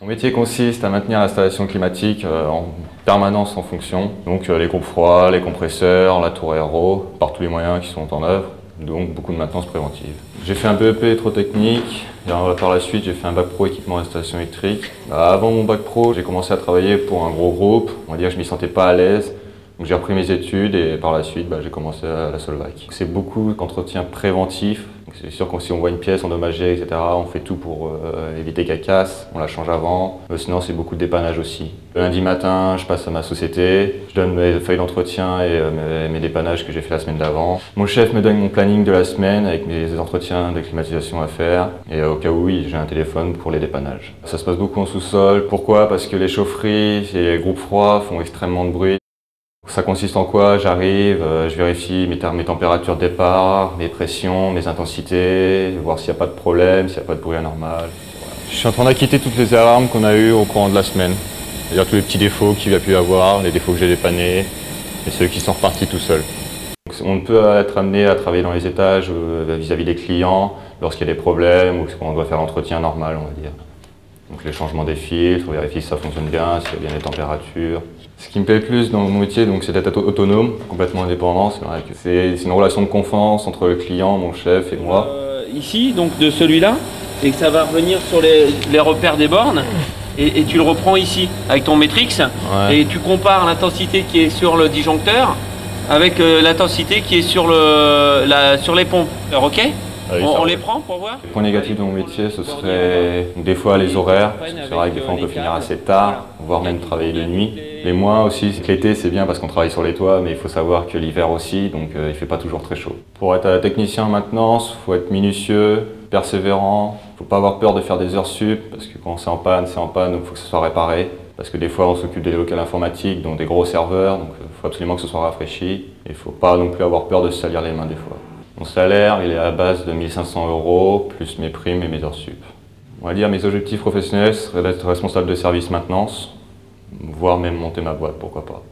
Mon métier consiste à maintenir l'installation climatique en permanence en fonction. Donc les groupes froids, les compresseurs, la tour aéro, par tous les moyens qui sont en œuvre. Donc beaucoup de maintenance préventive. J'ai fait un BEP électrotechnique et par la suite j'ai fait un bac pro équipement d'installation électrique. Avant mon bac pro, j'ai commencé à travailler pour un gros groupe. On va dire que je m'y sentais pas à l'aise. Donc j'ai repris mes études et par la suite j'ai commencé à la Solvac. C'est beaucoup d'entretien préventif. C'est sûr que si on voit une pièce endommagée, etc., on fait tout pour éviter qu'elle casse, on la change avant. Sinon c'est beaucoup de dépannage aussi. Le lundi matin, je passe à ma société, je donne mes feuilles d'entretien et mes dépannages que j'ai fait la semaine d'avant. Mon chef me donne mon planning de la semaine avec mes entretiens de climatisation à faire. Et au cas où, oui, j'ai un téléphone pour les dépannages. Ça se passe beaucoup en sous-sol. Pourquoi? Parce que les chaufferies et les groupes froids font extrêmement de bruit. Ça consiste en quoi? J'arrive, je vérifie mes températures de départ, mes pressions, mes intensités, voir s'il n'y a pas de problème, s'il n'y a pas de bruit anormal. Voilà. Je suis en train d'acquitter toutes les alarmes qu'on a eues au courant de la semaine. C'est-à-dire tous les petits défauts qu'il y a pu y avoir, les défauts que j'ai dépannés et ceux qui sont repartis tout seuls. On peut être amené à travailler dans les étages vis-à-vis des clients lorsqu'il y a des problèmes ou qu'on doit faire l'entretien normal, on va dire. Donc les changements des filtres, vérifier si ça fonctionne bien, s'il y a bien les températures. Ce qui me plaît le plus dans mon métier, c'est d'être autonome, complètement indépendant. C'est une relation de confiance entre le client, mon chef et moi. Ici, donc de celui-là, et que ça va revenir sur les repères des bornes, et tu le reprends ici avec ton Matrix, et tu compares l'intensité qui est sur le disjoncteur avec l'intensité qui est sur les pompes. Alors, ok? On les prend pour voir? Le point négatif de mon métier, ce serait des fois les horaires. C'est vrai que des fois on peut finir assez tard, voire même travailler de nuit. Les mois aussi, l'été c'est bien parce qu'on travaille sur les toits, mais il faut savoir que l'hiver aussi, donc il ne fait pas toujours très chaud. Pour être technicien en maintenance, il faut être minutieux, persévérant. Il ne faut pas avoir peur de faire des heures sup, parce que quand c'est en panne, donc il faut que ce soit réparé. Parce que des fois on s'occupe des locales informatiques, donc des gros serveurs, donc il faut absolument que ce soit rafraîchi. Et il ne faut pas non plus avoir peur de se salir les mains des fois. Mon salaire, il est à la base de 1 500 €, plus mes primes et mes heures sup. On va dire mes objectifs professionnels seraient d'être responsable de service maintenance, voire même monter ma boîte, pourquoi pas.